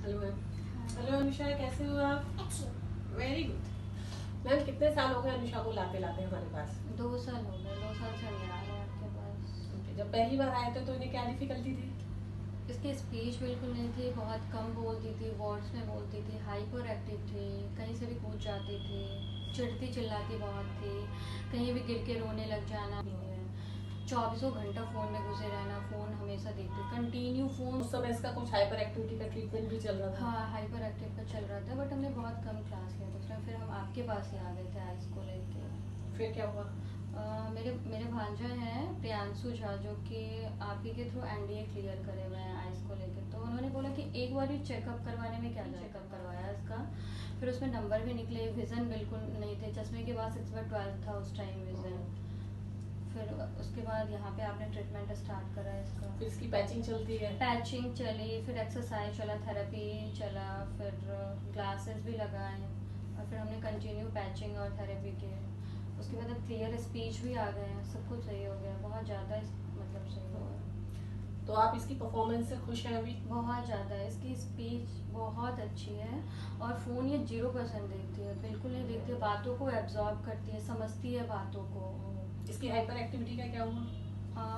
Hello ma'am. Hello Anusha, कैसे हो आप? अच्छी। Very good. मैम कितने साल हो गए अनुषा को लाते लाते हमारे पास? 2 साल हो गए, 2 साल से नहीं आ रहे आपके पास। Okay, जब पहली बार आए थे तो इन्हें क्या डिफिकल्टी थी? इसकी स्पीच बिल्कुल नहीं थी, बहुत कम बोलती थी, वर्ड्स में बोलती थी, हाइपर एक्टिव थी, कहीं से भी कूद जाती थी, चिढ़ती चिल्लाती बहुत थी, कहीं भी गिर के रोने लग जाना। 24 घंटा फ़ोन में घुसे रहना, फ़ोन हमेशा देखते, कंटिन्यू फ़ोन। उस समय इसका कुछ हाइपर एक्टिविटी का ट्रीटमेंट भी चल रहा था? हाँ, हाइपर एक्टिव का चल रहा था, बट हमने बहुत कम क्लास लिया था उस टाइम। फिर हम आपके पास ही आ गए थे आइस को लेके। फिर क्या हुआ? मेरे मेरे भांजा हैं प्रियांशु झा, जो कि आप ही के थ्रू एनडीए क्लियर करे हुए हैं आइस को लेके। तो उन्होंने बोला कि एक बार ही चेकअप करवाने में क्या, चेकअप करवाया इसका। फिर उसमें नंबर भी निकले, विज़न बिल्कुल नहीं थे, चश्मे के बाद 6/12 था उस टाइम विज़न। फिर उसके बाद यहाँ पे आपने ट्रीटमेंट स्टार्ट करा इसका। फिर इसकी पैचिंग चलती है? पैचिंग चली, फिर एक्सरसाइज चला, थेरेपी चला, फिर ग्लासेस भी लगाए, और फिर हमने कंटिन्यू पैचिंग और थेरेपी किए। उसके बाद अब क्लियर स्पीच भी आ गए हैं, सब कुछ सही हो गया, बहुत ज़्यादा मतलब सही हो गया। तो आप इसकी परफॉर्मेंस से खुश हैं अभी? बहुत ज़्यादा, इसकी स्पीच बहुत अच्छी है, और फ़ोन ये 0% देखती है, बिल्कुल नहीं देखती है, बातों को एब्जॉर्ब करती है, समझती है बातों को। इसकी हाइपर एक्टिविटी का क्या हुआ?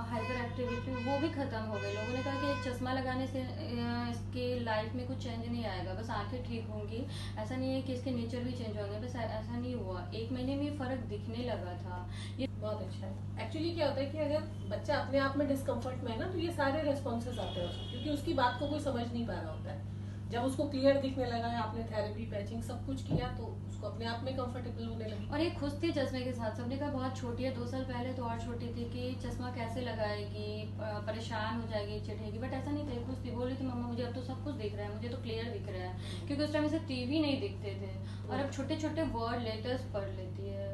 हाइपर एक्टिविटी वो भी ख़त्म हो गई। लोगों ने कहा कि चश्मा लगाने से इसकी लाइफ में कुछ चेंज नहीं आएगा, बस आंखें ठीक होंगी, ऐसा नहीं है कि इसके नेचर भी चेंज होंगे, बस ऐसा नहीं हुआ। 1 महीने में फ़र्क दिखने लगा था। ये बहुत अच्छा है। एक्चुअली क्या होता है कि अगर बच्चा अपने आप में डिस्कम्फर्ट में है ना, तो ये सारे रेस्पॉन्सेज आते हैं उसको, क्योंकि उसकी बात को कोई समझ नहीं पा रहा होता है। जब उसको क्लियर दिखने लगा है, आपने थेरेपी पैचिंग सब कुछ किया, तो उसको अपने आप में कंफर्टेबल होने लगी। और ये खुश थी चश्मे के साथ। सबने कहा बहुत छोटी है, 2 साल पहले तो और छोटी थी कि चश्मा कैसे लगाएगी, परेशान हो जाएगी, चिढ़ेगी, बट ऐसा नहीं था। खुश थी, बोल रही थी मम्मा मुझे अब तो सब कुछ दिख रहा है, मुझे तो क्लियर दिख रहा है, क्योंकि उस टाइम इसे टीवी नहीं दिखते थे, और अब छोटे छोटे वर्ड लेटर्स पढ़ लेती है।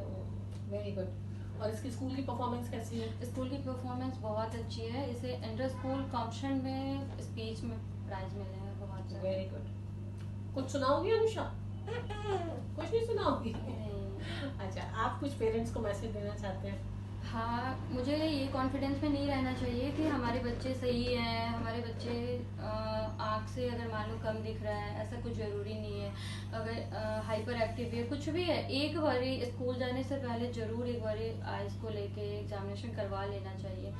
Very good. और इसकी स्कूल की परफॉर्मेंस कैसी है? स्कूल की परफॉर्मेंस बहुत अच्छी है। इसे इंटर स्कूल कॉम्पिटिशन में स्पीच में प्राइज मिले हैं बहुत सारे। Very good. कुछ सुनाओगी अनुषा? कुछ नहीं सुनाओगी? अच्छा, आप कुछ पेरेंट्स को मैसेज देना चाहते हैं? हाँ, मुझे ये कॉन्फिडेंस में नहीं रहना चाहिए कि हमारे बच्चे सही हैं, हमारे बच्चे आँख से अगर मान लो कम दिख रहा है, ऐसा कुछ ज़रूरी नहीं है। अगर हाइपर एक्टिव है, कुछ भी है, एक बारी स्कूल जाने से पहले ज़रूर एक बारी आइज़ को लेके एग्जामिनेशन करवा लेना चाहिए।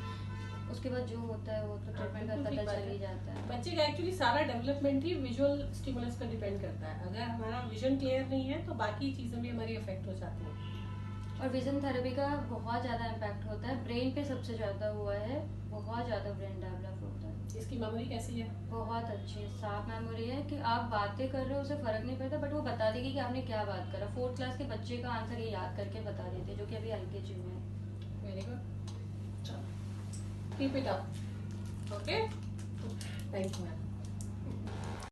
उसके बाद जो होता है वो तो ट्रीटमेंट का बिल्कुल ठीक पता बात चल है। ही जाता है। बच्चे का एक्चुअली सारा डेवलपमेंट ही विजुअल स्टिमुलस पर डिपेंड करता है। अगर हमारा विजन क्लियर नहीं है तो बाकी चीजें भी हमारी अफेक्ट हो जाती हैं। और विजन थेरेपी का बहुत ज़्यादा इम्पैक्ट होता है, ब्रेन पे सबसे ज़्यादा हुआ है, बहुत ज़्यादा ब्रेन डेवलप होता है। इसकी मेमोरी कैसी है? बहुत अच्छी साफ मेमोरी है, कि आप बातें कर रहे हो उसे फ़र्क नहीं पड़ता, बट वो बता देगी कि आपने क्या बात करा। 4th क्लास के बच्चे का आंसर ये याद करके बता देते, जो कि अभी LKG में है। Very good. चलो, keep it up. Okay, thank you ma'am.